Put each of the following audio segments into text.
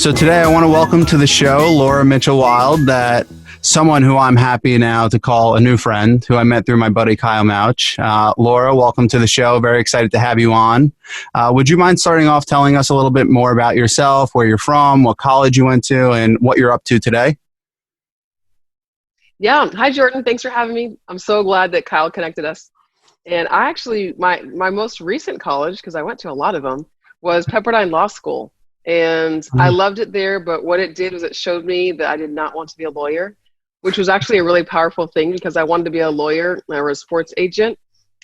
So today I want to welcome to the show Laura Mitchell-Wilde, that someone who I'm happy now to call a new friend who I met through my buddy Kyle Mouch. Laura, welcome to the show. Very excited to have you on. Would you mind starting off telling us a little bit more about yourself, where you're from, what college you went to, and what you're up to today? Yeah. Hi, Jordan. Thanks for having me. I'm so glad that Kyle connected us. And I actually, my most recent college, because I went to a lot of them, was Pepperdine Law School. And I loved it there, but what it did was it showed me that I did not want to be a lawyer, which was actually a really powerful thing because I wanted to be a lawyer or a sports agent.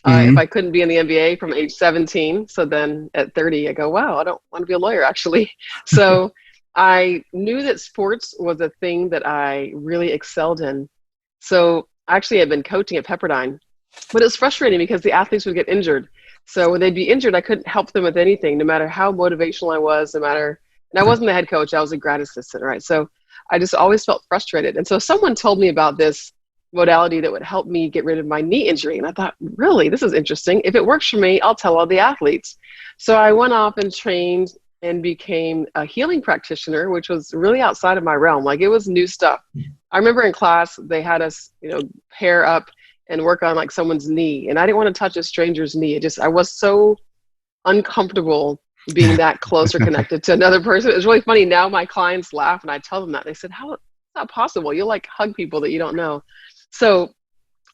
If I couldn't be in the NBA from age 17. So then at 30, I go, wow, I don't want to be a lawyer, actually. So I knew that sports was a thing that I really excelled in. So actually, I've been coaching at Pepperdine, but it's frustrating because the athletes would get injured. So when they'd be injured, I couldn't help them with anything, no matter how motivational I was, and I wasn't the head coach, I was a grad assistant, right? So I just always felt frustrated. And so someone told me about this modality that would help me get rid of my knee injury. And I thought, really, this is interesting. If it works for me, I'll tell all the athletes. So I went off and trained and became a healing practitioner, which was really outside of my realm. Like, it was new stuff. I remember in class, they had us, pair up and work on like someone's knee. And I didn't want to touch a stranger's knee. I was so uncomfortable being that close or connected to another person. It's really funny. Now my clients laugh and I tell them that. They said, how is that possible? You'll like hug people that you don't know. So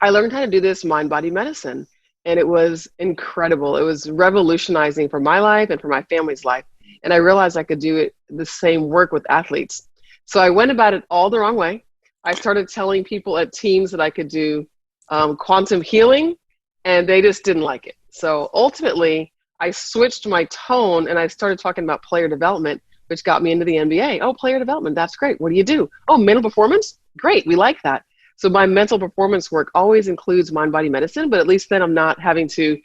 I learned how to do this mind-body medicine. And it was incredible. It was revolutionizing for my life and for my family's life. And I realized I could do it, the same work with athletes. So I went about it all the wrong way. I started telling people at teams that I could do quantum healing, and they just didn't like it. So ultimately, I switched my tone and I started talking about player development, which got me into the NBA. Oh, player development, that's great. What do you do? Oh, mental performance? Great, we like that. So my mental performance work always includes mind-body medicine, but at least then I'm not having to,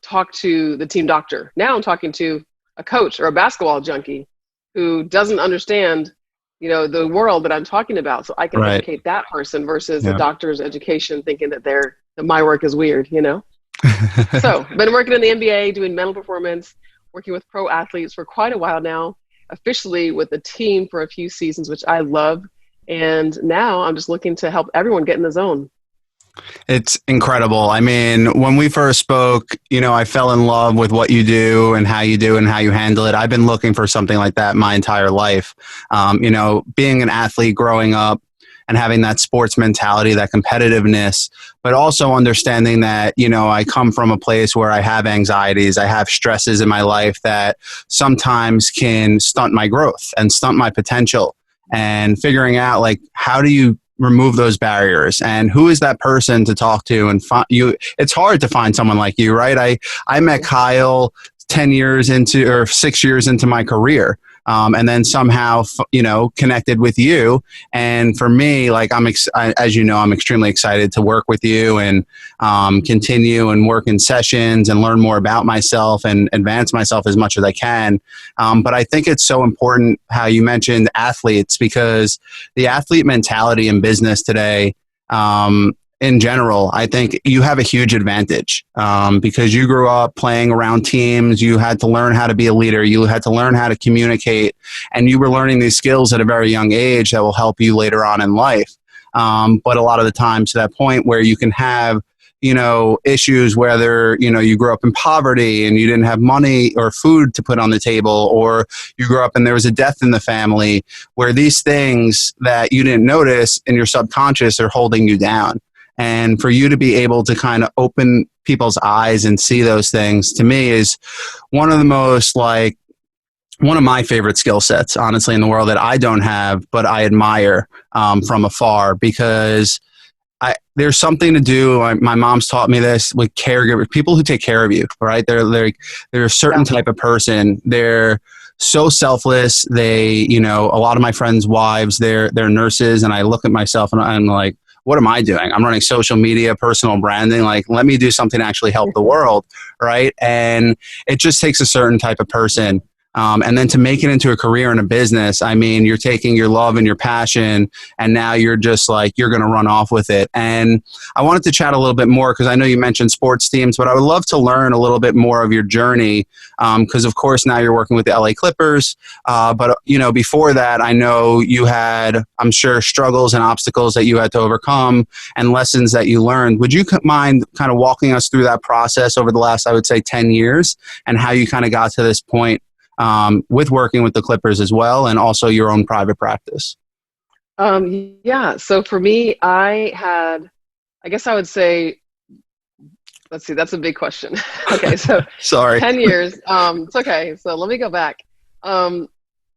talk to the team doctor. Now I'm talking to a coach or a basketball junkie who doesn't understand the world that I'm talking about. So I can educate that person versus a doctor's education thinking that my work is weird, So been working in the NBA, doing mental performance, working with pro athletes for quite a while now, officially with a team for a few seasons, which I love. And now I'm just looking to help everyone get in the zone. It's incredible. I mean, when we first spoke, I fell in love with what you do and how you handle it. I've been looking for something like that my entire life. Being an athlete growing up and having that sports mentality, that competitiveness, but also understanding that, I come from a place where I have anxieties, I have stresses in my life that sometimes can stunt my growth and stunt my potential, and figuring out like, how do you remove those barriers and who is that person to talk to and it's hard to find someone like you, right? I met Kyle 6 years into my career. And then somehow, connected with you. And for me, like I'm extremely excited to work with you and continue and work in sessions and learn more about myself and advance myself as much as I can. But I think it's so important how you mentioned athletes, because the athlete mentality in business today, in general, I think you have a huge advantage because you grew up playing around teams. You had to learn how to be a leader. You had to learn how to communicate, and you were learning these skills at a very young age that will help you later on in life. But a lot of the time, to that point where you can have, issues, whether, you grew up in poverty and you didn't have money or food to put on the table, or you grew up and there was a death in the family, where these things that you didn't notice in your subconscious are holding you down. And for you to be able to kind of open people's eyes and see those things, to me, is one of my favorite skill sets, honestly, in the world, that I don't have, but I admire from afar, because there's something to do. My mom's taught me this with caregivers, people who take care of you, right? They're a certain type of person. They're so selfless. They, a lot of my friends' wives, they're nurses, and I look at myself and I'm like, what am I doing? I'm running social media, personal branding. Like, let me do something to actually help the world, right? And it just takes a certain type of person And then to make it into a career and a business, I mean, you're taking your love and your passion, and now you're just like, you're going to run off with it. And I wanted to chat a little bit more because I know you mentioned sports teams, but I would love to learn a little bit more of your journey because, of course, now you're working with the LA Clippers. But, before that, I know you had, I'm sure, struggles and obstacles that you had to overcome and lessons that you learned. Would you mind kind of walking us through that process over the last, I would say, 10 years and how you kind of got to this point? With working with the Clippers as well, and also your own private practice? Yeah. So for me, I guess I would say, let's see, that's a big question. Okay. So Sorry. 10 years. It's okay. So let me go back. I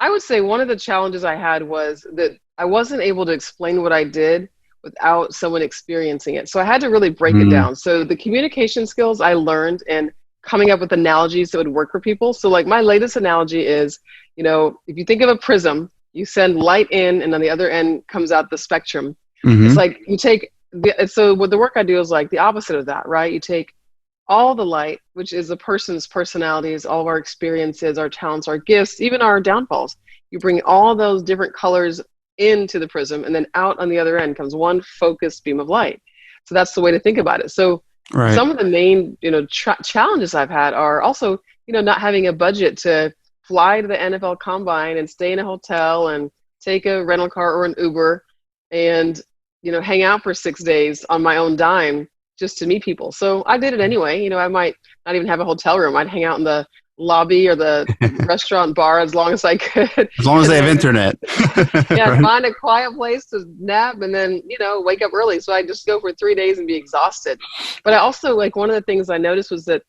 would say one of the challenges I had was that I wasn't able to explain what I did without someone experiencing it. So I had to really break it down. So the communication skills I learned and coming up with analogies that would work for people. So like my latest analogy is, if you think of a prism, you send light in and on the other end comes out the spectrum. It's like you take, so what the work I do is like the opposite of that, right? You take all the light, which is a person's personalities, all of our experiences, our talents, our gifts, even our downfalls. You bring all those different colors into the prism, and then out on the other end comes one focused beam of light. So that's the way to think about it. So right. Some of the main, challenges I've had are also, not having a budget to fly to the NFL Combine and stay in a hotel and take a rental car or an Uber and, hang out for 6 days on my own dime just to meet people. So I did it anyway. I might not even have a hotel room. I'd hang out in the lobby or the restaurant bar as long as I could. As long as they have internet. Yeah, right. Find a quiet place to nap and then, wake up early. So I just go for 3 days and be exhausted. But I also, one of the things I noticed was that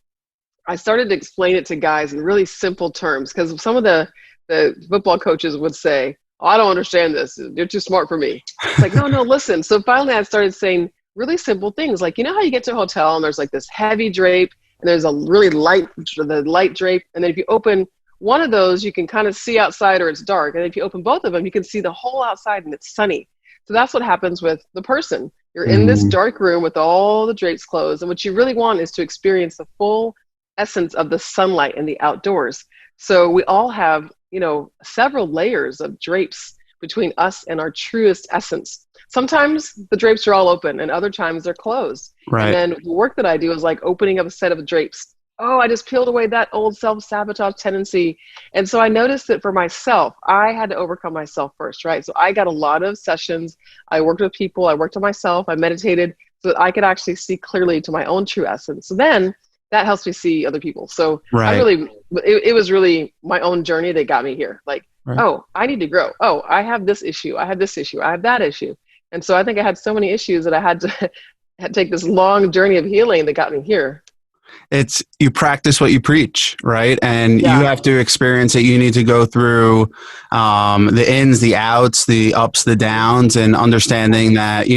I started to explain it to guys in really simple terms because some of the football coaches would say, "Oh, I don't understand this. You're too smart for me." It's like, no, listen. So finally I started saying really simple things like, how you get to a hotel and there's like this heavy drape and there's a really light drape. And then if you open one of those, you can kind of see outside or it's dark. And if you open both of them, you can see the whole outside and it's sunny. So that's what happens with the person. You're in this dark room with all the drapes closed. And what you really want is to experience the full essence of the sunlight and the outdoors. So we all have, several layers of drapes between us and our truest essence. Sometimes the drapes are all open and other times they're closed. Right. And then the work that I do is like opening up a set of drapes. Oh, I just peeled away that old self-sabotage tendency. And so I noticed that for myself, I had to overcome myself first, right? So I got a lot of sessions. I worked with people. I worked on myself. I meditated so that I could actually see clearly to my own true essence. So then that helps me see other people. So right. It was really my own journey that got me here. Like, right. Oh, I need to grow. Oh, I have this issue. I have this issue. I have that issue. And so I think I had so many issues that I had to take this long journey of healing that got me here. It's you practice what you preach, right? And you have to experience it. You need to go through the ins, the outs, the ups, the downs, and understanding that,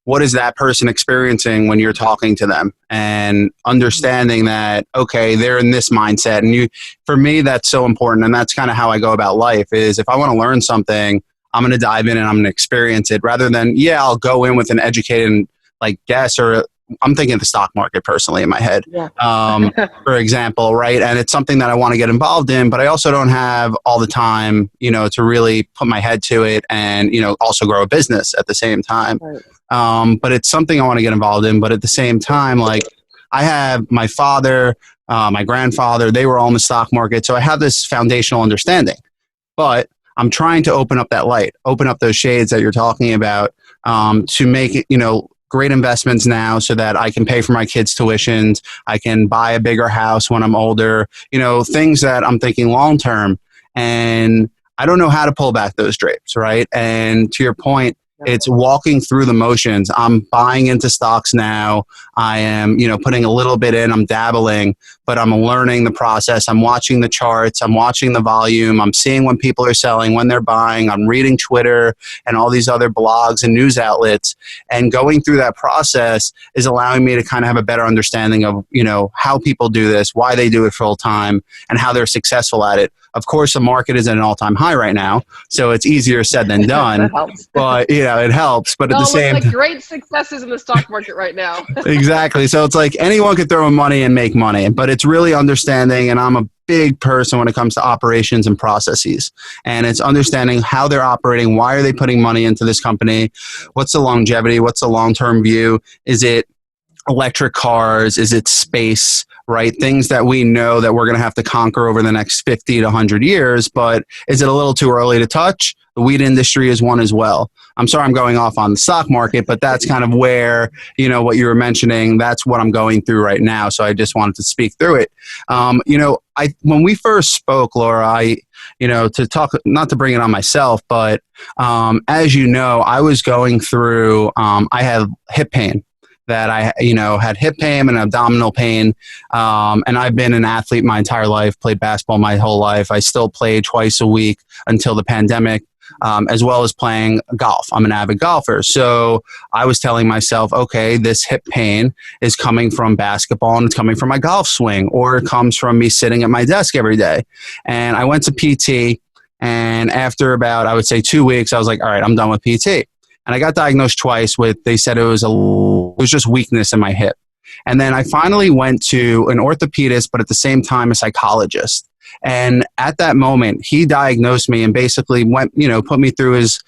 what is that person experiencing when you're talking to them, and understanding that, okay, they're in this mindset. And for me, that's so important. And that's kind of how I go about life is if I want to learn something, I'm going to dive in and I'm going to experience it rather than, I'll go in with an educated guess, or I'm thinking of the stock market personally in my head, for example, right? And it's something that I want to get involved in, but I also don't have all the time, to really put my head to it and, also grow a business at the same time. Right. But it's something I want to get involved in. But at the same time, I have my father, my grandfather, they were all in the stock market. So I have this foundational understanding, but I'm trying to open up that light, open up those shades that you're talking about, to make it, great investments now so that I can pay for my kids' tuitions. I can buy a bigger house when I'm older, things that I'm thinking long-term. And I don't know how to pull back those drapes, right? And to your point, it's walking through the motions. I'm buying into stocks now. I am, putting a little bit in, I'm dabbling, but I'm learning the process. I'm watching the charts. I'm watching the volume. I'm seeing when people are selling, when they're buying. I'm reading Twitter and all these other blogs and news outlets. And going through that process is allowing me to kind of have a better understanding of, how people do this, why they do it full time, and how they're successful at it. Of course, the market is at an all-time high right now, so it's easier said than done. That helps. But it helps. But at the same like great successes in the stock market right now. Exactly. So it's like anyone could throw in money and make money, but it's really understanding. And I'm a big person when it comes to operations and processes. And it's understanding how they're operating. Why are they putting money into this company? What's the longevity? What's the long-term view? Is it electric cars? Is it space? Right? Things that we know that we're going to have to conquer over the next 50 to 100 years, but is it a little too early to touch? The wheat industry is one as well. I'm sorry I'm going off on the stock market, but that's kind of where, what you were mentioning, that's what I'm going through right now. So I just wanted to speak through it. When we first spoke, Laura, to talk, not to bring it on myself, but as you know, I was going through, I had hip pain. That I, had hip pain and abdominal pain. And I've been an athlete my entire life, played basketball my whole life. I still play twice a week until the pandemic, as well as playing golf. I'm an avid golfer. So I was telling myself, okay, this hip pain is coming from basketball and it's coming from my golf swing, or it comes from me sitting at my desk every day. And I went to PT, and after about, I would say 2 weeks, I was like, all right, I'm done with PT. And I got diagnosed twice they said it was just weakness in my hip. And then I finally went to an orthopedist, but at the same time, a psychologist. And at that moment, he diagnosed me and basically went, put me through his,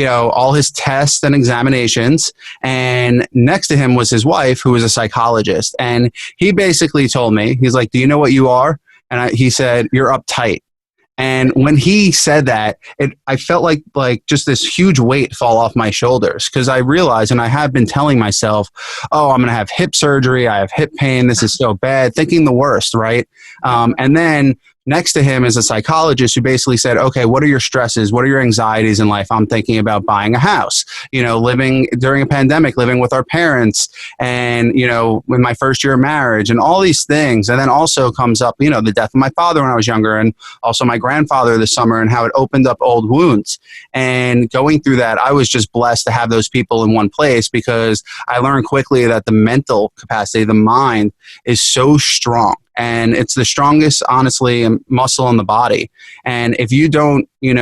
all his tests and examinations. And next to him was his wife, who was a psychologist. And he basically told me, he's like, do you know what you are? And he said, you're uptight. And when he said that, I felt like just this huge weight fall off my shoulders, because I realized, and I have been telling myself, oh, I'm going to have hip surgery. I have hip pain. This is so bad, thinking the worst, right? And then next to him is a psychologist who basically said, okay, what are your stresses? What are your anxieties in life? I'm thinking about buying a house, living during a pandemic, living with our parents, and, in my first year of marriage, and all these things. And then also comes up, the death of my father when I was younger, and also my grandfather this summer, and how it opened up old wounds. And going through that, I was just blessed to have those people in one place, because I learned quickly that the mental capacity, the mind, is so strong. And it's the strongest, honestly, muscle in the body. And if you don't, if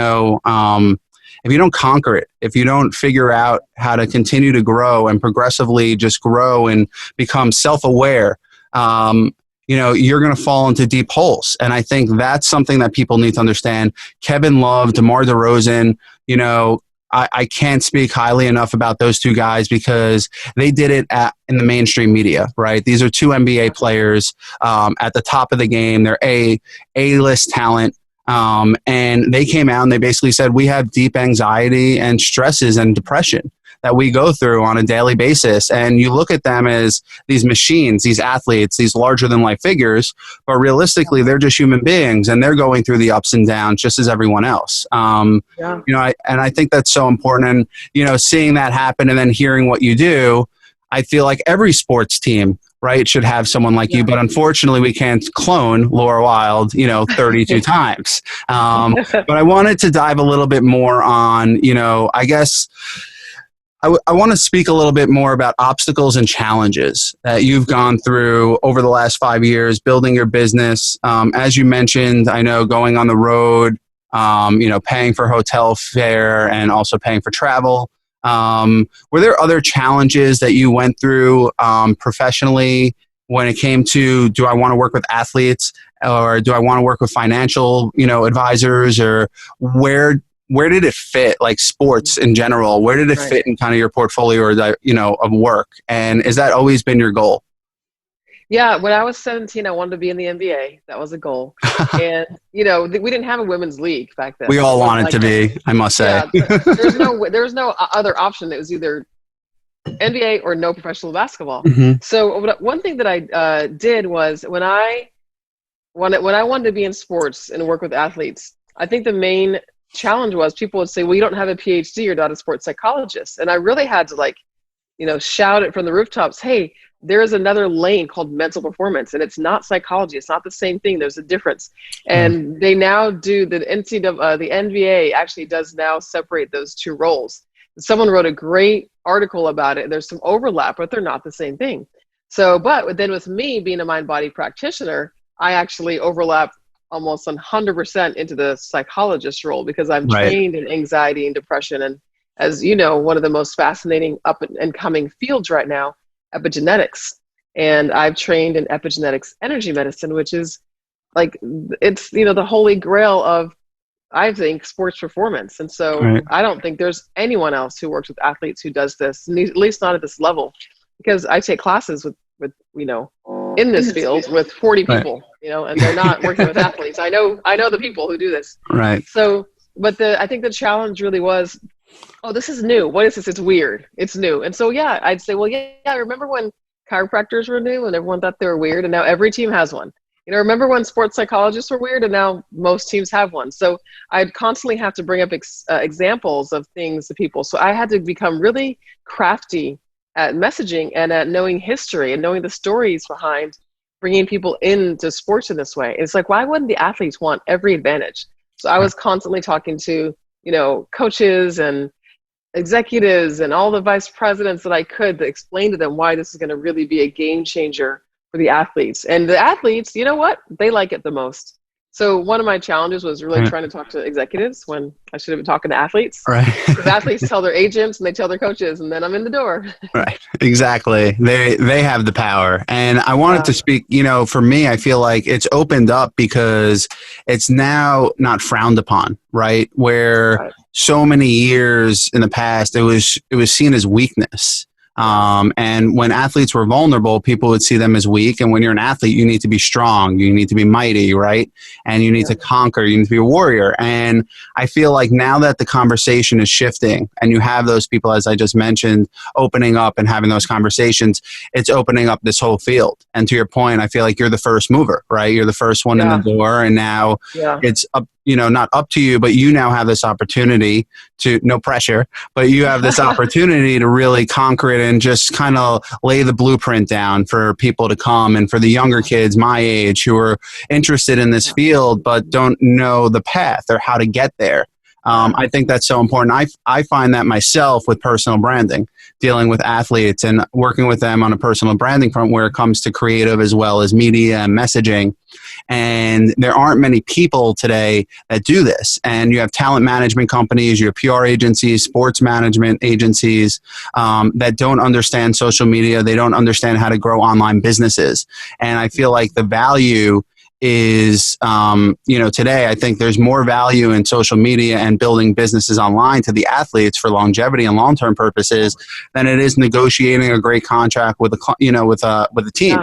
you don't conquer it, if you don't figure out how to continue to grow and progressively just grow and become self-aware, you're going to fall into deep holes. And I think that's something that people need to understand. Kevin Love, DeMar DeRozan, I can't speak highly enough about those two guys, because they did it in the mainstream media, right? These are two NBA players at the top of the game. They're A-list talent. And they came out and they basically said, we have deep anxiety and stresses and depression that we go through on a daily basis. And you look at them as these machines, these athletes, these larger than life figures, but realistically, they're just human beings, and they're going through the ups and downs just as everyone else. And I think that's so important. And, seeing that happen and then hearing what you do, I feel like every sports team, right, should have someone like you. But unfortunately, we can't clone Laura Wilde, 32 times. But I wanted to dive a little bit more on, I guess, I want to speak a little bit more about obstacles and challenges that you've gone through over the last 5 years, building your business. As you mentioned, I know going on the road, paying for hotel fare and also paying for travel. Were there other challenges that you went through professionally when it came to, do I want to work with athletes, or do I want to work with financial, advisors, or where did it fit, like sports in general? Where did it fit in kind of your portfolio, or of work? And has that always been your goal? Yeah, when I was 17, I wanted to be in the NBA. That was a goal. And, we didn't have a women's league back then. We all wanted to be, I must say. Yeah, there was no other option. It was either NBA or no professional basketball. Mm-hmm. So one thing that I did was when I wanted to be in sports and work with athletes, I think the main challenge was people would say, well, you don't have a PhD, you're not a sports psychologist. And I really had to shout it from the rooftops, hey, there's another lane called mental performance, and it's not psychology. It's not the same thing. There's a difference. And they now do, the NCAA, the NBA actually does now separate those two roles. Someone wrote a great article about it. There's some overlap, but they're not the same thing. So, but then with me being a mind-body practitioner, I actually overlap almost 100% into the psychologist role because I'm Right. trained in anxiety and depression. And as you know, one of the most fascinating up and coming fields right now, epigenetics. And I've trained in epigenetics energy medicine, which is like, it's, the holy grail of, I think, sports performance. And so Right. I don't think there's anyone else who works with athletes who does this, at least not at this level, because I take classes with in this field with 40 Right. people, and they're not working with athletes. I know the people who do this. Right. So, but I think the challenge really was, oh, this is new. What is this? It's weird. It's new. And so, yeah, I'd say, well, yeah, remember when chiropractors were new and everyone thought they were weird, and now every team has one. Remember when sports psychologists were weird, and now most teams have one. So I'd constantly have to bring up examples of things to people. So I had to become really crafty at messaging and at knowing history and knowing the stories behind bringing people into sports in this way. It's like, why wouldn't the athletes want every advantage? So I was constantly talking to, coaches and executives and all the vice presidents that I could to explain to them why this is going to really be a game changer for the athletes. And the athletes, you know what? They like it the most. So one of my challenges was really trying to talk to executives when I should have been talking to athletes. Right. Because athletes tell their agents and they tell their coaches, and then I'm in the door. Right. Exactly. They have the power. And I wanted to speak, for me, I feel like it's opened up because it's now not frowned upon, right? Where so many years in the past, it was seen as weakness. And when athletes were vulnerable, people would see them as weak. And when you're an athlete, you need to be strong. You need to be mighty, right? And you need to conquer. You need to be a warrior. And I feel like now that the conversation is shifting and you have those people, as I just mentioned, opening up and having those conversations, it's opening up this whole field. And to your point, I feel like you're the first mover, right? You're the first one in the door. And now it's up, not up to you, but you now have this opportunity to, no pressure, but you have this opportunity to really conquer it and just kind of lay the blueprint down for people to come, and for the younger kids my age who are interested in this field but don't know the path or how to get there. I think that's so important. I find that myself with personal branding, dealing with athletes and working with them on a personal branding front where it comes to creative as well as media and messaging. And there aren't many people today that do this. And you have talent management companies, you have PR agencies, sports management agencies that don't understand social media. They don't understand how to grow online businesses. And I feel like the value is, today I think there's more value in social media and building businesses online to the athletes for longevity and long-term purposes than it is negotiating a great contract with a team.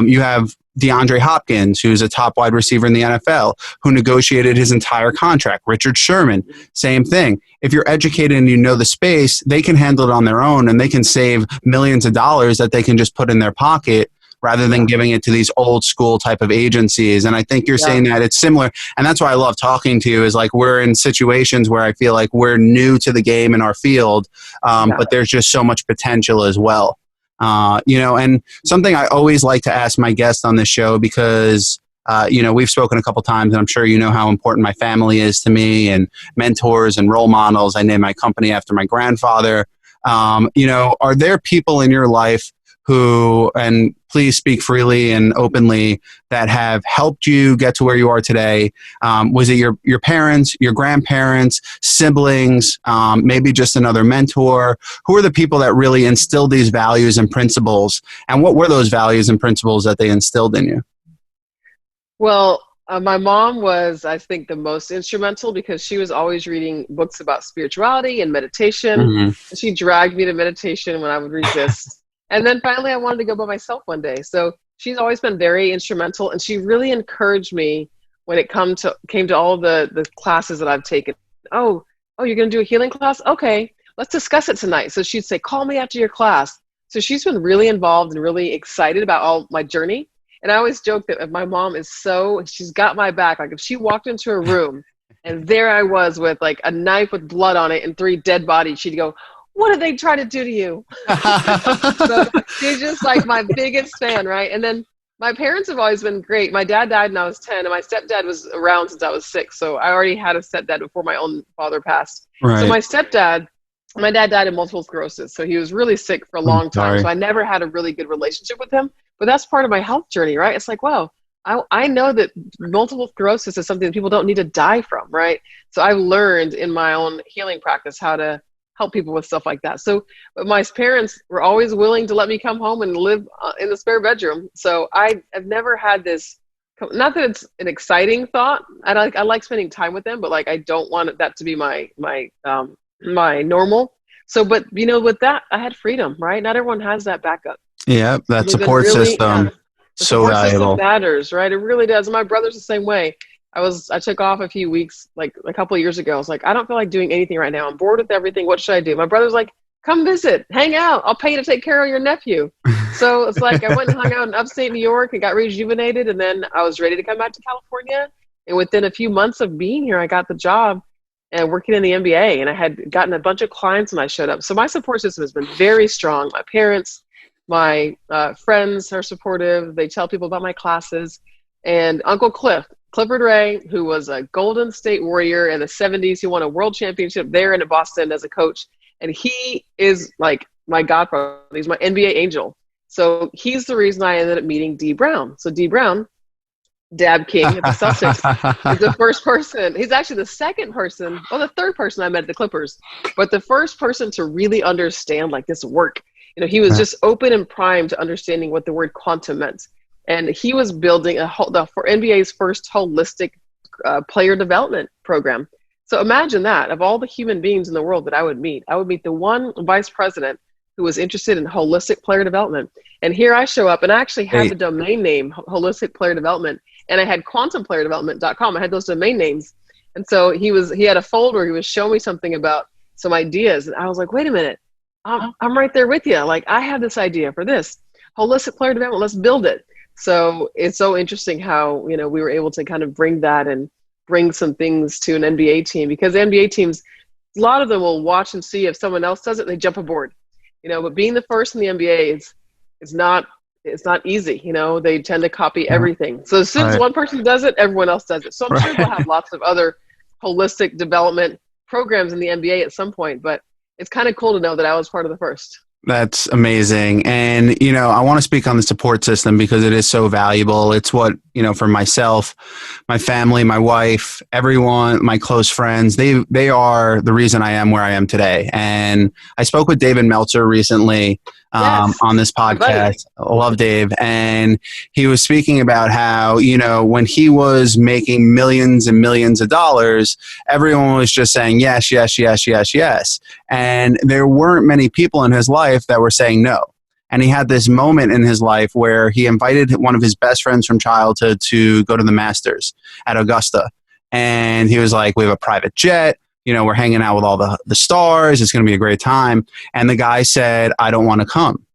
You have DeAndre Hopkins, who's a top wide receiver in the NFL, who negotiated his entire contract. Richard Sherman, same thing. If you're educated and you know the space, they can handle it on their own, and they can save millions of dollars that they can just put in their pocket rather than giving it to these old school type of agencies. And I think you're saying that it's similar. And that's why I love talking to you, is like we're in situations where I feel like we're new to the game in our field, but there's just so much potential as well. And something I always like to ask my guests on this show, because, we've spoken a couple times, and I'm sure you know how important my family is to me, and mentors and role models. I named my company after my grandfather. Are there people in your life who, and please speak freely and openly, that have helped you get to where you are today? Was it your parents, your grandparents, siblings, maybe just another mentor? Who are the people that really instilled these values and principles? And what were those values and principles that they instilled in you? Well, my mom was, I think, the most instrumental, because she was always reading books about spirituality and meditation. Mm-hmm. She dragged me to meditation when I would resist. And then finally I wanted to go by myself one day. So she's always been very instrumental, and she really encouraged me when it came to all the classes that I've taken. Oh, you're going to do a healing class? Okay, let's discuss it tonight. So she'd say, call me after your class. So she's been really involved and really excited about all my journey. And I always joke that my mom she's got my back. Like if she walked into a room and there I was with like a knife with blood on it and 3 dead bodies, she'd go, what did they try to do to you? So she's just like my biggest fan, right? And then my parents have always been great. My dad died when I was 10, and my stepdad was around since I was 6. So I already had a stepdad before my own father passed. Right. So my dad died of multiple sclerosis. So he was really sick for a long time. So I never had a really good relationship with him. But that's part of my health journey, right? It's like, wow, I know that multiple sclerosis is something that people don't need to die from, right? So I've learned in my own healing practice how to help people with stuff like that. So but my parents were always willing to let me come home and live in the spare bedroom. So I've never had this, not that it's an exciting thought. I like spending time with them, but like I don't want that to be my normal. So, but with that, I had freedom, right? Not everyone has that backup. Yeah, that We've been support really, system, the so support system valuable. matters, right? It really does. And my brother's the same way. I took off a few weeks, like a couple of years ago. I was like, I don't feel like doing anything right now. I'm bored with everything. What should I do? My brother's like, come visit, hang out. I'll pay you to take care of your nephew. So it's like I went and hung out in upstate New York and got rejuvenated. And then I was ready to come back to California. And within a few months of being here, I got the job and working in the NBA. And I had gotten a bunch of clients when I showed up. So my support system has been very strong. My parents, my friends are supportive. They tell people about my classes. And Uncle Clifford Ray, who was a Golden State Warrior in the 70s, he won a world championship there in Boston as a coach. And he is like my godfather. He's my NBA angel. So he's the reason I ended up meeting Dee Brown. So Dee Brown, Dab King at the Celtics, is the first person. He's actually the second person, well, the third person I met at the Clippers, but the first person to really understand like this work. He was just open and primed to understanding what the word quantum meant. And he was building for NBA's first holistic player development program. So imagine that, of all the human beings in the world that I would meet the one vice president who was interested in holistic player development. And here I show up and I actually had the domain name holistic player development, and I had quantumplayerdevelopment.com. I had those domain names. And so he had a folder, he was showing me something about some ideas. And I was like, wait a minute, I'm right there with you. Like, I have this idea for this holistic player development. Let's build it. So it's so interesting how, we were able to kind of bring that and bring some things to an NBA team, because NBA teams, a lot of them will watch and see if someone else does it, and they jump aboard, but being the first in the NBA it's not easy. They tend to copy everything. So as soon as one person does it, everyone else does it. So I'm sure we'll have lots of other holistic development programs in the NBA at some point, but it's kind of cool to know that I was part of the first. That's amazing. And, I want to speak on the support system because it is so valuable. It's what, for myself, my family, my wife, everyone, my close friends, they are the reason I am where I am today. And I spoke with David Meltzer recently on this podcast. I love Dave. And he was speaking about how, when he was making millions and millions of dollars, everyone was just saying, yes, yes, yes, yes, yes. And there weren't many people in his life that were saying no. And he had this moment in his life where he invited one of his best friends from childhood to go to the Masters at Augusta. And he was like, we have a private jet. We're hanging out with all the stars. It's going to be a great time. And the guy said, I don't want to come.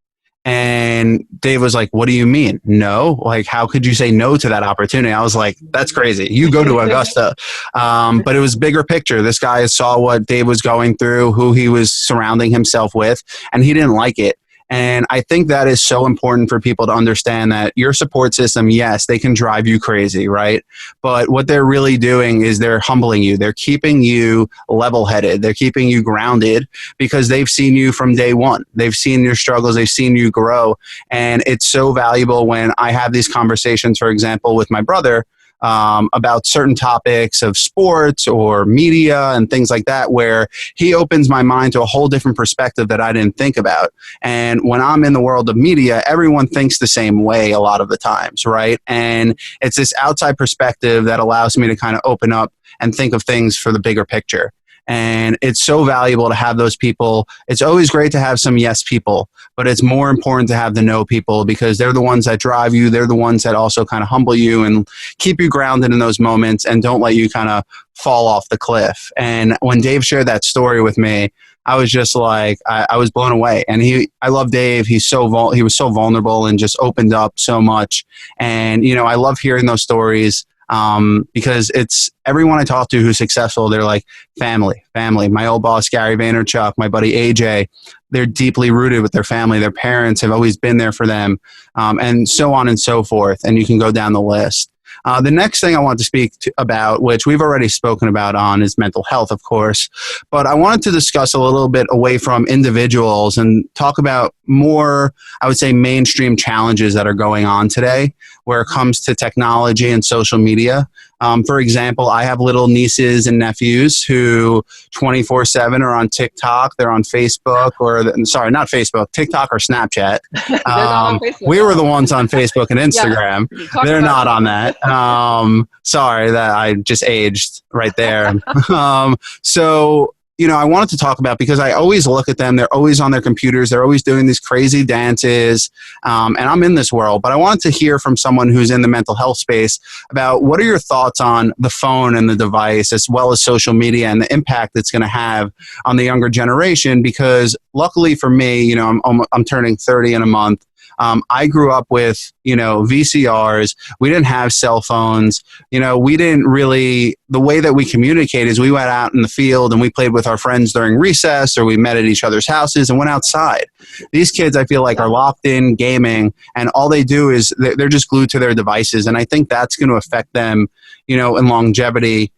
And Dave was like, what do you mean? No? Like, how could you say no to that opportunity? I was like, that's crazy. You go to Augusta. But it was bigger picture. This guy saw what Dave was going through, who he was surrounding himself with, and he didn't like it. And I think that is so important for people to understand that your support system, yes, they can drive you crazy, right? But what they're really doing is they're humbling you. They're keeping you level-headed. They're keeping you grounded because they've seen you from day one. They've seen your struggles. They've seen you grow. And it's so valuable when I have these conversations, for example, with my brother, about certain topics of sports or media and things like that, where he opens my mind to a whole different perspective that I didn't think about. And when I'm in the world of media, everyone thinks the same way a lot of the times, right? And it's this outside perspective that allows me to kind of open up and think of things for the bigger picture. And it's so valuable to have those people. It's always great to have some yes people, but it's more important to have the no people because they're the ones that drive you. They're the ones that also kind of humble you and keep you grounded in those moments and don't let you kind of fall off the cliff. And when Dave shared that story with me, I was just like, I was blown away. And I love Dave. He was so vulnerable and just opened up so much. And, I love hearing those stories. Because it's everyone I talk to who's successful, they're like family. My old boss, Gary Vaynerchuk, my buddy, AJ, they're deeply rooted with their family. Their parents have always been there for them, and so on and so forth. And you can go down the list. The next thing I want to speak about, which we've already spoken about on, is mental health, of course. But I wanted to discuss a little bit away from individuals and talk about more, I would say, mainstream challenges that are going on today where it comes to technology and social media. For example, I have little nieces and nephews who 24/7 are on TikTok. They're on Facebook not Facebook, TikTok or Snapchat. They're not on Facebook. We were the ones on Facebook and Instagram. Yeah, they're not on that. Sorry that I just aged right there. So, I wanted to talk about, because I always look at them, they're always on their computers, they're always doing these crazy dances, and I'm in this world, but I wanted to hear from someone who's in the mental health space about what are your thoughts on the phone and the device, as well as social media, and the impact it's going to have on the younger generation, because luckily for me, I'm turning 30 in a month. I grew up with, VCRs. We didn't have cell phones. We didn't really, the way that we communicate is we went out in the field and we played with our friends during recess, or we met at each other's houses and went outside. These kids, I feel like, are locked in gaming, and all they do is they're just glued to their devices. And I think that's going to affect them, in longevity.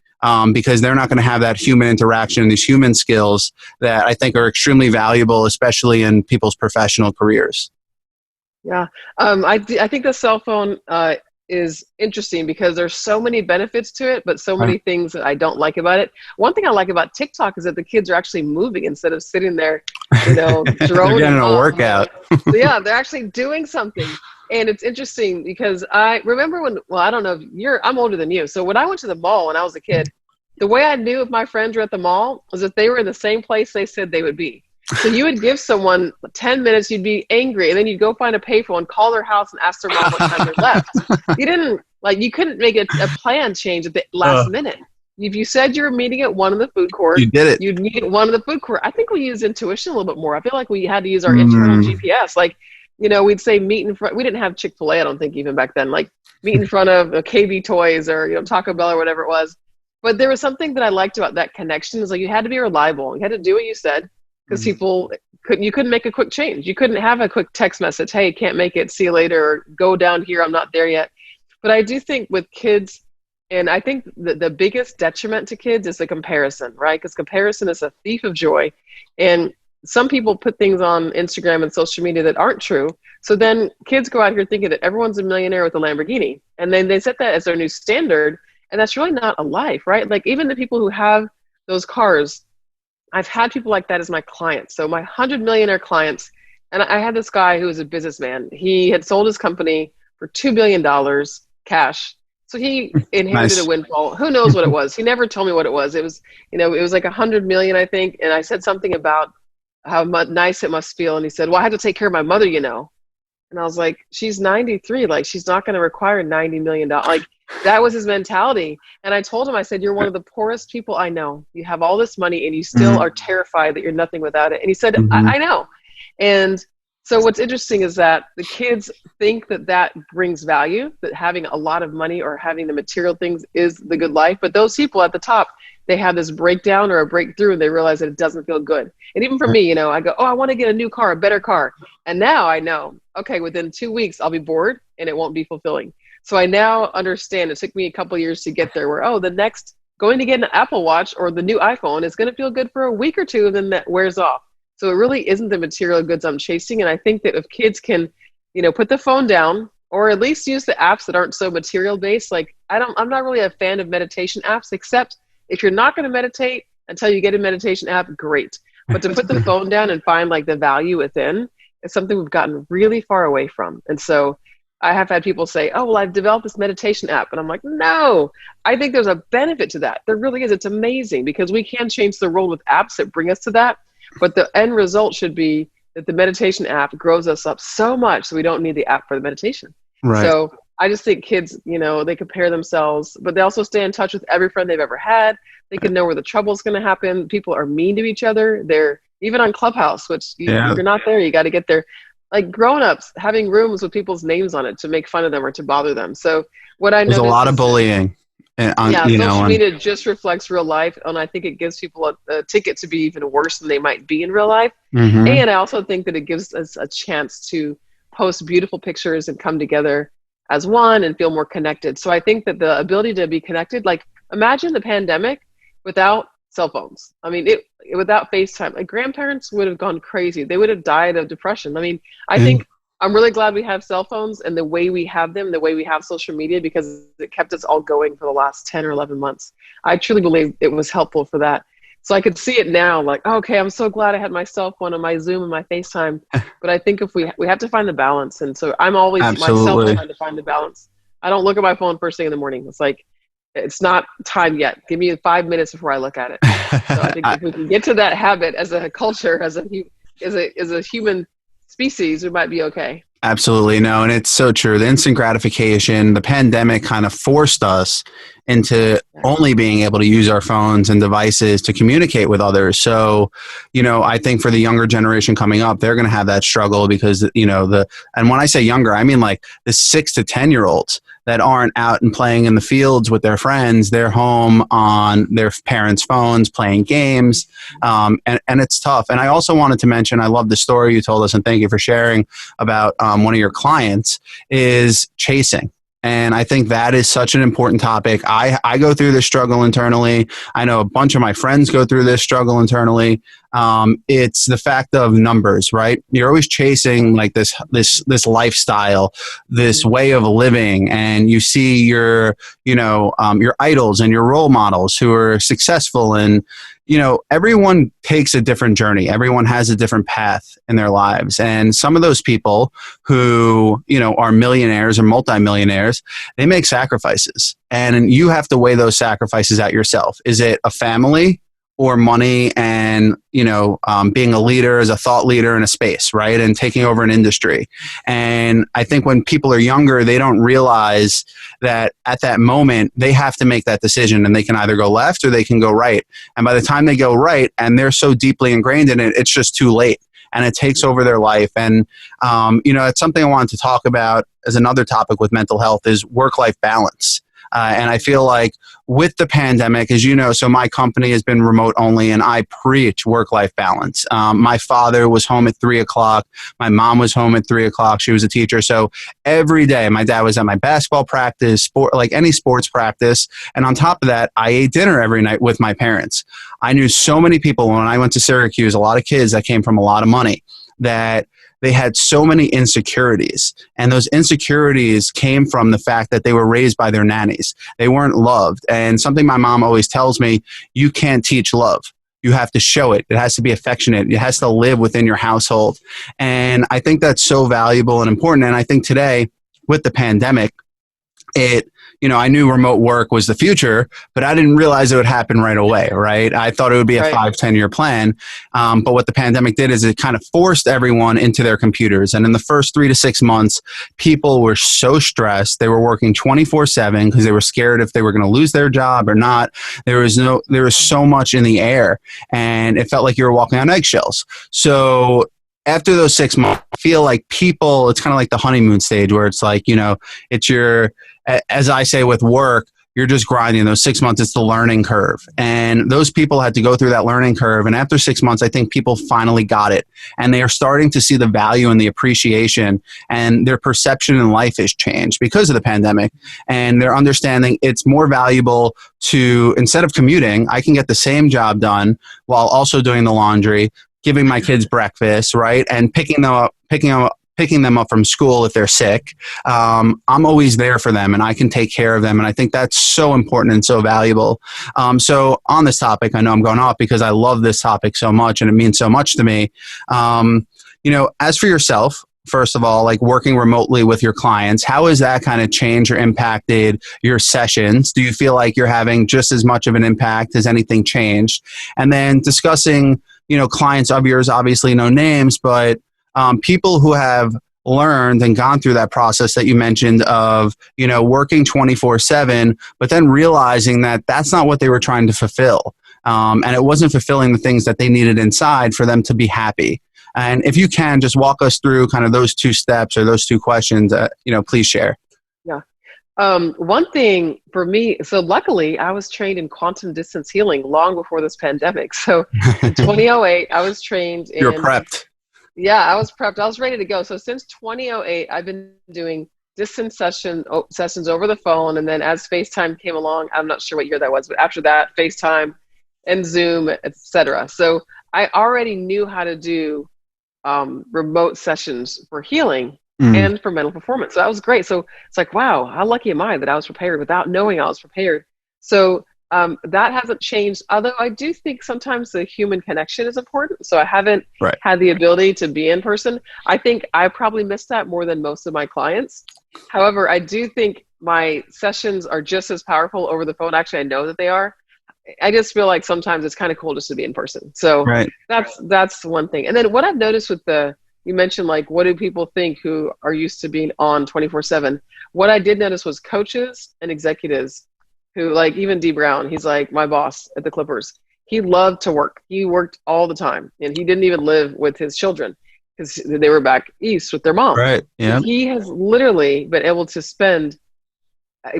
Because they're not going to have that human interaction and these human skills that I think are extremely valuable, especially in people's professional careers. Yeah, I think the cell phone is interesting because there's so many benefits to it, but so many things that I don't like about it. One thing I like about TikTok is that the kids are actually moving instead of sitting there, droning. They're getting a workout. So yeah, they're actually doing something. And it's interesting because I remember I don't know if I'm older than you. So when I went to the mall when I was a kid, the way I knew if my friends were at the mall was if they were in the same place they said they would be. So you would give someone 10 minutes, you'd be angry, and then you'd go find a payphone, call their house, and ask their mom what time they left. You couldn't make a plan change at the last minute. If you said you were meeting at one of the food court, you did it. You'd meet at one of the food court. I think we used intuition a little bit more. I feel like we had to use our internal GPS. We'd say meet in front. We didn't have Chick-fil-A, I don't think, even back then. Like meet in front of KB Toys or Taco Bell or whatever it was. But there was something that I liked about that connection. Is you had to be reliable. You had to do what you said. Because you couldn't make a quick change. You couldn't have a quick text message, hey, can't make it, see you later, or go down here, I'm not there yet. But I do think with kids, and I think the biggest detriment to kids is the comparison, right? Because comparison is a thief of joy. And some people put things on Instagram and social media that aren't true. So then kids go out here thinking that everyone's a millionaire with a Lamborghini. And then they set that as their new standard. And that's really not a life, right? Like even the people who have those cars, I've had people like that as my clients. So my 100 millionaire clients, and I had this guy who was a businessman. He had sold his company for $2 billion cash. So he inherited a windfall. Who knows what it was? He never told me what it was. It was, it was like 100 million, I think. And I said something about how nice it must feel. And he said, well, I had to take care of my mother, And I was like, she's 93. Like, she's not going to require $90 million. Like, that was his mentality. And I told him, I said, you're one of the poorest people I know. You have all this money and you still are terrified that you're nothing without it. And he said, I know. And so what's interesting is that the kids think that brings value, that having a lot of money or having the material things is the good life. But those people at the top, they have this breakdown or a breakthrough and they realize that it doesn't feel good. And even for me, I go, I want to get a new car, a better car. And now I know, okay, within 2 weeks, I'll be bored and it won't be fulfilling. So I now understand it took me a couple of years to get there where, the next going to get an Apple Watch or the new iPhone is going to feel good for a week or two and then that wears off. So it really isn't the material goods I'm chasing. And I think that if kids can, put the phone down or at least use the apps that aren't so material based, I'm not really a fan of meditation apps, except if you're not going to meditate until you get a meditation app, great. But to put the phone down and find the value within is something we've gotten really far away from. And so I have had people say, I've developed this meditation app. And I'm like, no, I think there's a benefit to that. There really is. It's amazing because we can change the world with apps that bring us to that. But the end result should be that the meditation app grows us up so much so we don't need the app for the meditation. Right. So I just think kids, they compare themselves, but they also stay in touch with every friend they've ever had. They can know where the trouble's going to happen. People are mean to each other. They're even on Clubhouse, which if you're not there, you got to get there. Like grown-ups having rooms with people's names on it to make fun of them or to bother them. So what I know there's a lot of bullying. Social media just reflects real life, and I think it gives people a ticket to be even worse than they might be in real life. And I also think that it gives us a chance to post beautiful pictures and come together as one and feel more connected. So I think that the ability to be connected, imagine the pandemic without cell phones. I mean, without FaceTime, grandparents would have gone crazy. They would have died of depression. I mean, I think I'm really glad we have cell phones and the way we have them, the way we have social media, because it kept us all going for the last 10 or 11 months. I truly believe it was helpful for that. So I could see it now, like, okay, I'm so glad I had my cell phone and my Zoom and my FaceTime. But I think if we have to find the balance. And so I'm always myself Absolutely. trying to find the balance. I don't look at my phone first thing in the morning. It's like, it's not time yet. Give me 5 minutes before I look at it. So I think if we can get to that habit as a culture, as a human species, we might be okay. Absolutely. No, and it's so true. The instant gratification, the pandemic kind of forced us into only being able to use our phones and devices to communicate with others. So, I think for the younger generation coming up, they're going to have that struggle because, and when I say younger, I mean like the 6 to 10-year-olds that aren't out and playing in the fields with their friends. They're home on their parents' phones playing games. And it's tough. And I also wanted to mention, I love the story you told us, and thank you for sharing about one of your clients is chasing. And I think that is such an important topic. I go through this struggle internally. I know a bunch of my friends go through this struggle internally. It's the fact of numbers, right? You're always chasing like this lifestyle, this way of living, and you see your idols and your role models who are successful, and everyone takes a different journey. Everyone has a different path in their lives. And some of those people who, are millionaires or multimillionaires, they make sacrifices. And you have to weigh those sacrifices out yourself. Is it a family or money and, being a leader as a thought leader in a space, right? And taking over an industry. And I think when people are younger, they don't realize that at that moment, they have to make that decision, and they can either go left or they can go right. And by the time they go right and they're so deeply ingrained in it, it's just too late. And it takes over their life. And, it's something I wanted to talk about as another topic with mental health is work-life balance. And I feel like with the pandemic, as you know, so my company has been remote only, and I preach work-life balance. My father was home at 3:00. My mom was home at 3:00. She was a teacher. So every day, my dad was at my basketball practice, like any sports practice. And on top of that, I ate dinner every night with my parents. I knew so many people when I went to Syracuse, a lot of kids that came from a lot of money, that they had so many insecurities. And those insecurities came from the fact that they were raised by their nannies. They weren't loved. And something my mom always tells me, you can't teach love. You have to show it. It has to be affectionate. It has to live within your household. And I think that's so valuable and important. And I think today, with the pandemic, I knew remote work was the future, but I didn't realize it would happen right away, right? I thought it would be a 5-10 year plan. But what the pandemic did is it kind of forced everyone into their computers. And in the first 3 to 6 months, people were so stressed. They were working 24/7 because they were scared if they were going to lose their job or not. There was so much in the air, and it felt like you were walking on eggshells. So after those 6 months, I feel like people, it's kind of like the honeymoon stage where it's like, it's as I say with work, you're just grinding. Those 6 months, it's the learning curve. And those people had to go through that learning curve. And after 6 months, I think people finally got it. And they are starting to see the value and the appreciation, and their perception in life has changed because of the pandemic. And they're understanding it's more valuable to, instead of commuting, I can get the same job done while also doing the laundry, giving my kids breakfast, right? And picking them up from school if they're sick. I'm always there for them, and I can take care of them. And I think that's so important and so valuable. So on this topic, I know I'm going off because I love this topic so much and it means so much to me. As for yourself, first of all, like working remotely with your clients, how has that kind of changed or impacted your sessions? Do you feel like you're having just as much of an impact? Has anything changed? And then discussing, clients of yours, obviously no names, but people who have learned and gone through that process that you mentioned of, working 24/7, but then realizing that that's not what they were trying to fulfill. And it wasn't fulfilling the things that they needed inside for them to be happy. And if you can, just walk us through kind of those 2 steps or those 2 questions, please share. Yeah. One thing for me, so luckily I was trained in quantum distance healing long before this pandemic. So in 2008, I was trained in... You're prepped. Yeah, I was prepped. I was ready to go. So since 2008, I've been doing distance sessions over the phone. And then as FaceTime came along, I'm not sure what year that was, but after that, FaceTime and Zoom, etc. So I already knew how to do remote sessions for healing. Mm. and for mental performance. So that was great. So it's like, wow, how lucky am I that I was prepared without knowing I was prepared. So that hasn't changed. Although I do think sometimes the human connection is important. So I haven't Right. had the ability to be in person. I think I probably missed that more than most of my clients. However, I do think my sessions are just as powerful over the phone. Actually, I know that they are. I just feel like sometimes it's kind of cool just to be in person. So Right. that's one thing. And then what I've noticed with you mentioned like, what do people think who are used to being on 24/7? What I did notice was coaches and executives who, like even D Brown, he's like my boss at the Clippers. He loved to work. He worked all the time, and he didn't even live with his children because they were back east with their mom. Right. Yeah. He has literally been able to spend,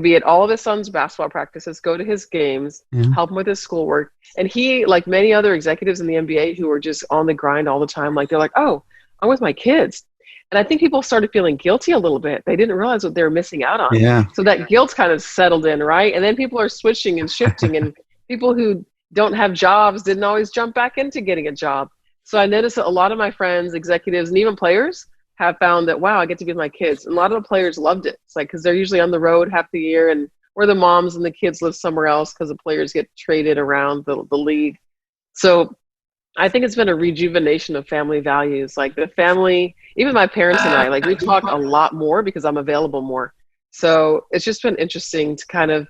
be at all of his son's basketball practices, go to his games, Yeah. help him with his schoolwork. And he, like many other executives in the NBA who are just on the grind all the time, like they're like, oh, I'm with my kids. And I think people started feeling guilty a little bit. They didn't realize what they were missing out on. Yeah. So that guilt kind of settled in, right? And then people are switching and shifting, and people who don't have jobs didn't always jump back into getting a job. So I noticed that a lot of my friends, executives, and even players have found that, wow, I get to be with my kids. And a lot of the players loved it. It's like, because they're usually on the road half the year, and where the moms and the kids live somewhere else because the players get traded around the league. So I think it's been a rejuvenation of family values. Like the family, even my parents and I, like we talk a lot more because I'm available more. So it's just been interesting to kind of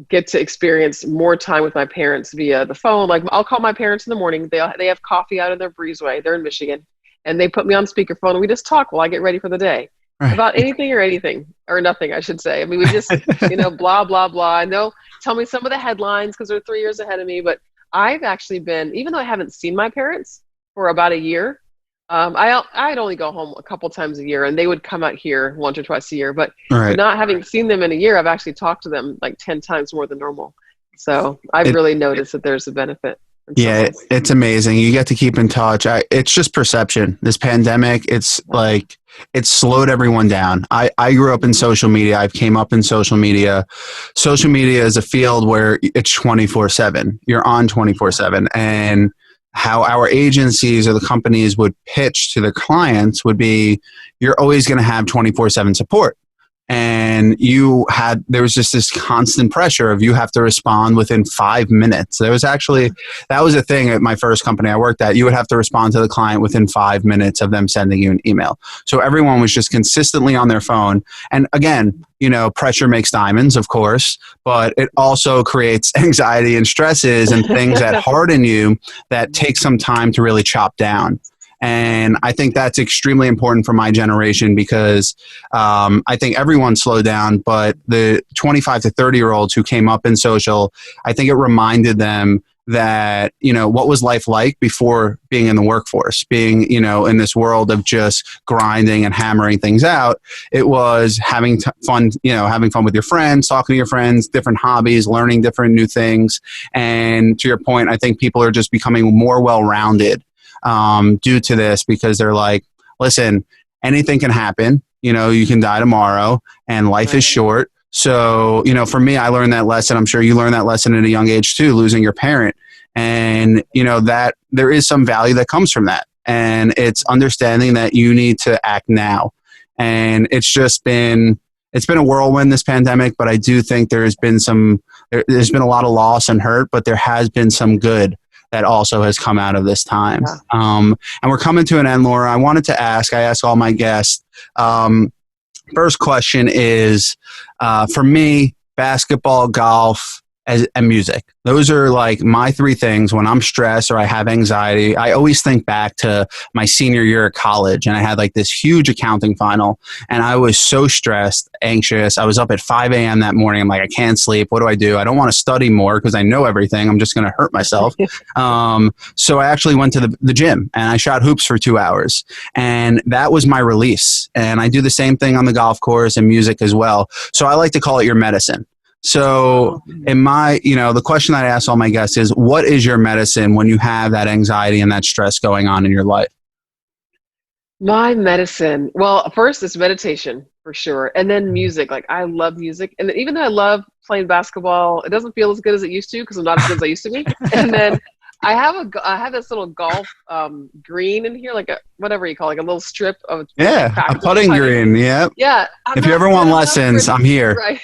get to experience more time with my parents via the phone. Like I'll call my parents in the morning. They have coffee out in their breezeway. They're in Michigan. And they put me on speakerphone and we just talk while I get ready for the day about anything or nothing, I should say. I mean, we just, blah, blah, blah. And they'll tell me some of the headlines because they're 3 years ahead of me. But I've actually been, even though I haven't seen my parents for about a year, I'd only go home a couple times a year and they would come out here once or twice a year. But Right. not having seen them in a year, I've actually talked to them like 10 times more than normal. So I've really noticed that there's a benefit. Yeah, it's amazing. You get to keep in touch. It's just perception. This pandemic, it's like, it's slowed everyone down. I grew up in social media. I came up in social media. Social media is a field where it's 24/7. You're on 24/7. And how our agencies or the companies would pitch to their clients would be, you're always going to have 24/7 support. And there was just this constant pressure of you have to respond within 5 minutes. That was a thing at my first company I worked at. You would have to respond to the client within 5 minutes of them sending you an email. So everyone was just consistently on their phone. And again, pressure makes diamonds, of course, but it also creates anxiety and stresses and things that harden you that take some time to really chop down. And I think that's extremely important for my generation because I think everyone slowed down, but the 25 to 30-year-olds who came up in social, I think it reminded them that, what was life like before being in the workforce, being, in this world of just grinding and hammering things out. It was having fun, having fun with your friends, talking to your friends, different hobbies, learning different new things. And to your point, I think people are just becoming more well-rounded due to this because they're like, listen, anything can happen. You can die tomorrow and life is short. So, for me, I learned that lesson. I'm sure you learned that lesson at a young age too, losing your parent. And, that there is some value that comes from that. And it's understanding that you need to act now. And it's been a whirlwind, this pandemic, but I do think there's been a lot of loss and hurt, but there has been some good that also has come out of this time. Yeah. And we're coming to an end, Laura. I wanted to I ask all my guests, first question is, for me, basketball, golf, and music. Those are like my three things when I'm stressed or I have anxiety. I always think back to my senior year of college and I had like this huge accounting final and I was so stressed, anxious. I was up at 5 a.m. that morning. I'm like, I can't sleep. What do? I don't want to study more because I know everything. I'm just going to hurt myself. So I actually went to the gym and I shot hoops for 2 hours and that was my release. And I do the same thing on the golf course and music as well. So I like to call it your medicine. So the question that I ask all my guests is, what is your medicine when you have that anxiety and that stress going on in your life? My medicine. Well, first it's meditation for sure. And then music. Like I love music. And even though I love playing basketball, it doesn't feel as good as it used to because I'm not as good as I used to be. And then I have this little golf green in here, like a whatever you call it, like a little strip of Yeah, a putting green. Yeah. Yeah. If you ever want lessons, I'm here. Right.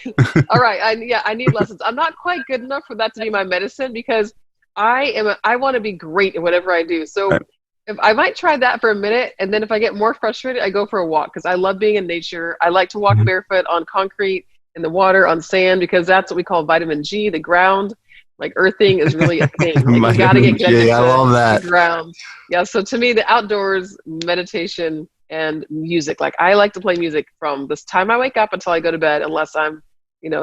All right. I need lessons. I'm not quite good enough for that to be my medicine because I want to be great at whatever I do. So Right. if I might try that for a minute, and then if I get more frustrated, I go for a walk because I love being in nature. I like to walk barefoot on concrete, in the water, on sand, because that's what we call vitamin G, the ground. Like earthing is really a thing. Like you got to get connected I love to that. the ground. Yeah. So to me, the outdoors, meditation, and music. Like I like to play music from this time I wake up until I go to bed, unless I'm,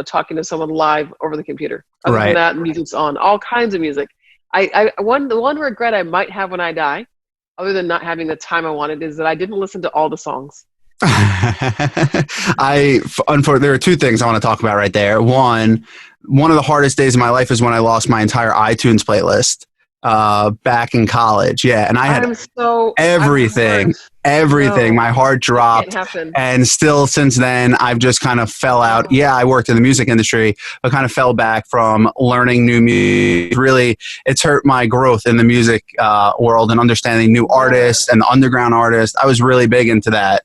talking to someone live over the computer. Other than Right. that, music's on. All kinds of music. The one regret I might have when I die, other than not having the time I wanted, is that I didn't listen to all the songs. Unfortunately, there are two things I want to talk about right there. One of the hardest days of my life is when I lost my entire iTunes playlist back in college. Yeah, and I had everything. No, my heart dropped. Can't happen. And still since then, I've just kind of fell out. Yeah, I worked in the music industry, but kind of fell back from learning new music. Really, it's hurt my growth in the music world and understanding new artists and the underground artists. I was really big into that.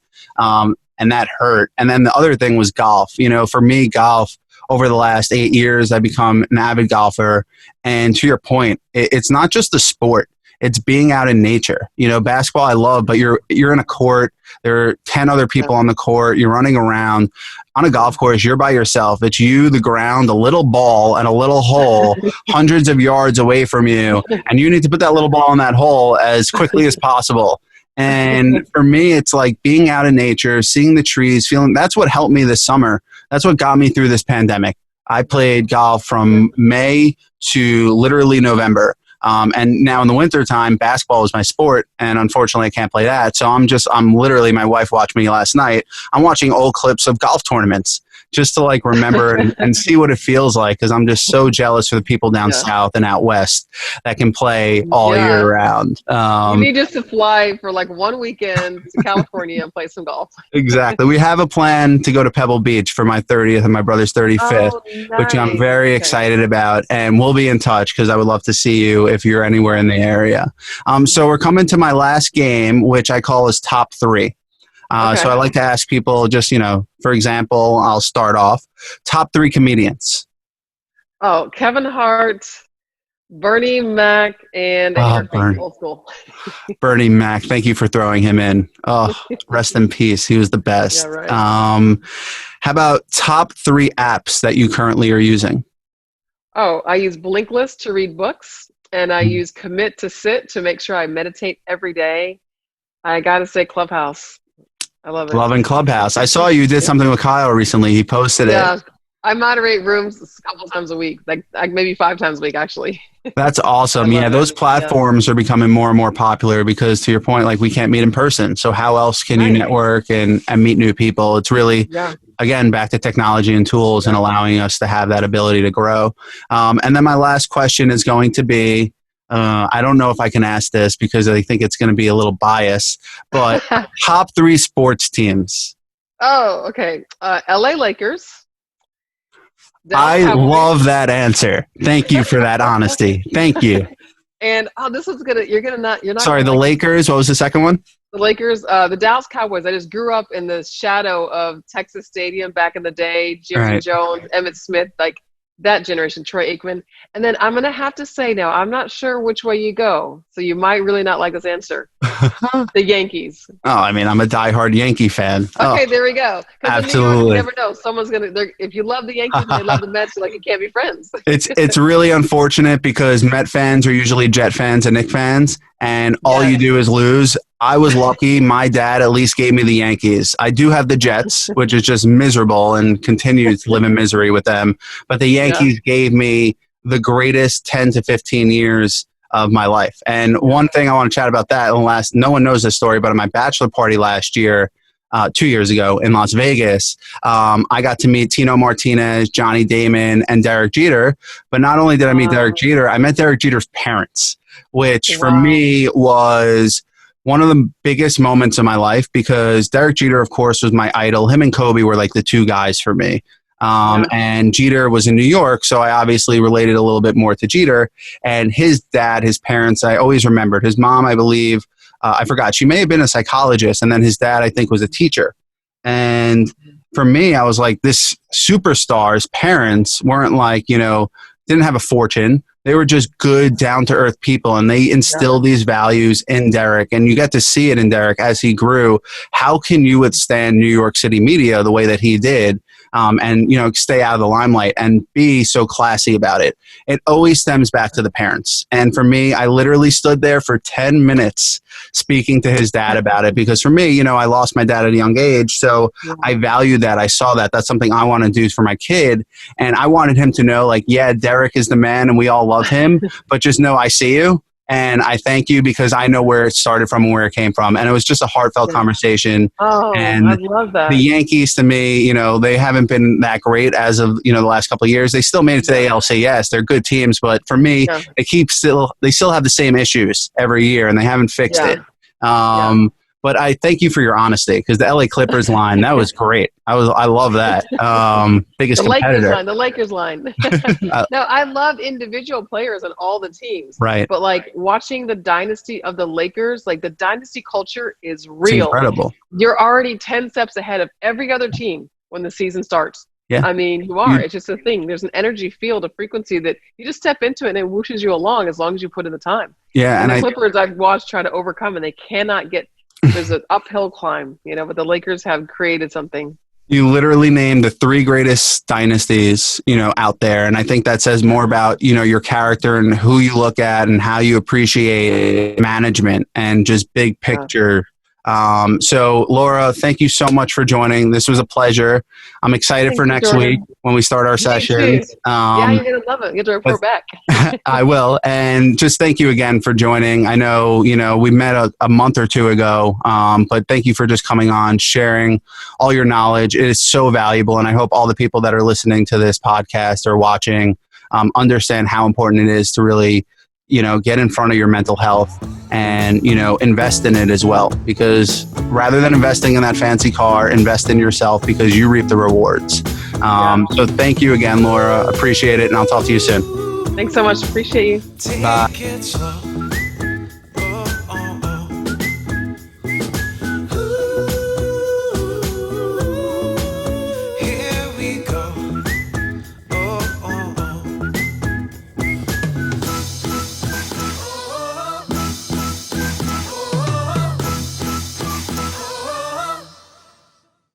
And that hurt. And then the other thing was golf. For me, golf, over the last 8 years, I've become an avid golfer. And to your point, it's not just the sport. It's being out in nature. Basketball I love, but you're in a court. There are 10 other people on the court. You're running around. On a golf course, you're by yourself. It's you, the ground, a little ball, and a little hole hundreds of yards away from you. And you need to put that little ball in that hole as quickly as possible. And for me, it's like being out in nature, seeing the trees, feeling. That's what helped me this summer. That's what got me through this pandemic. I played golf from May to literally November. And now in the wintertime, basketball is my sport. And unfortunately, I can't play that. So I'm literally, my wife watched me last night. I'm watching old clips of golf tournaments just to like remember and see what it feels like. Cause I'm just so jealous for the people down south and out west that can play all year round. You need just to fly for like one weekend to California and play some golf. Exactly. We have a plan to go to Pebble Beach for my 30th and my brother's 35th, which I'm very excited about. And we'll be in touch because I would love to see you if you're anywhere in the area. So we're coming to my last game, which I call is top three. So I like to ask people just, for example, I'll start off. Top three comedians. Oh, Kevin Hart, Bernie Mac, and old school. Bernie Mac. Thank you for throwing him in. Oh, rest in peace. He was the best. Yeah, right. How about top three apps that you currently are using? Oh, I use Blinklist to read books, and I use Commit to Sit to make sure I meditate every day. I got to say Clubhouse. I love it. Loving Clubhouse. I saw you did something with Kyle recently. He posted it. I moderate rooms a couple times a week, like maybe 5 times a week, actually. That's awesome. Yeah, those platforms are becoming more and more popular because, to your point, like we can't meet in person. So how else can you network and meet new people? It's really, again, back to technology and tools and allowing us to have that ability to grow. And then my last question is going to be, I don't know if I can ask this because I think it's going to be a little biased, but top three sports teams. Oh, okay. LA Lakers. I love that answer. Thank you for that honesty. Thank you. And this is you're not. Sorry, the Lakers. What was the second one? The Lakers, the Dallas Cowboys. I just grew up in the shadow of Texas Stadium back in the day. Jerry Jones, Emmitt Smith, like that generation, Troy Aikman. And then I'm going to have to say now, I'm not sure which way you go. So you might really not like this answer. The Yankees. Oh, I mean, I'm a diehard Yankee fan. Okay, there we go. Absolutely. You never know. Someone's going to, if you love the Yankees and they love the Mets, like you can't be friends. It's really unfortunate because Met fans are usually Jet fans and Knicks fans. And all you do is lose. I was lucky. My dad at least gave me the Yankees. I do have the Jets, which is just miserable and continue to live in misery with them. But the Yankees gave me the greatest 10 to 15 years of my life. And one thing I want to chat about that, no one knows this story, but at my bachelor party last year, 2 years ago in Las Vegas, I got to meet Tino Martinez, Johnny Damon, and Derek Jeter. But not only did I meet Derek Jeter, I met Derek Jeter's parents, which for me was one of the biggest moments of my life because Derek Jeter, of course, was my idol. Him and Kobe were like the two guys for me. And Jeter was in New York, so I obviously related a little bit more to Jeter. And his dad, his parents, I always remembered. His mom, I believe, I forgot, she may have been a psychologist, and then his dad, I think, was a teacher. And for me, I was like, this superstar's parents weren't like, didn't have a fortune. They were just good, down-to-earth people, and they instilled these values in Derek, and you get to see it in Derek as he grew. How can you withstand New York City media the way that he did, and stay out of the limelight and be so classy about it? It always stems back to the parents. And for me, I literally stood there for 10 minutes speaking to his dad about it, because for me, I lost my dad at a young age, so I valued that. I saw that. That's something I want to do for my kid, and I wanted him to know, like, yeah, Derek is the man, and we all love him, but just know I see you. And I thank you because I know where it started from and where it came from. And it was just a heartfelt conversation. Oh, and I love that. The Yankees, to me, they haven't been that great as of, the last couple of years. They still made it to the ALCS. They're good teams. But for me, they still have the same issues every year, and they haven't fixed it. But I thank you for your honesty, because the LA Clippers line, that was great. I love that. Biggest competitor. The Lakers line. No, I love individual players on all the teams. Right. But like watching the dynasty of the Lakers, like the dynasty culture is real. It's incredible. You're already 10 steps ahead of every other team when the season starts. Yeah. I mean, you are. It's just a thing. There's an energy field, a frequency that you just step into it and it whooshes you along as long as you put in the time. Yeah. And the Clippers I've watched try to overcome, and they cannot get. There's an uphill climb, but the Lakers have created something. You literally named the 3 greatest dynasties, out there. And I think that says more about, your character and who you look at and how you appreciate management and just big picture. So Laura, thank you so much for joining. This was a pleasure. I'm excited for next week when we start our session. You're going to love it. You have to report back. I will. And just thank you again for joining. I know, we met a month or two ago, but thank you for just coming on, sharing all your knowledge. It is so valuable. And I hope all the people that are listening to this podcast or watching understand how important it is to really get in front of your mental health and, invest in it as well. Because rather than investing in that fancy car, invest in yourself, because you reap the rewards. So thank you again, Laura. Appreciate it. And I'll talk to you soon. Thanks so much. Appreciate you. Bye.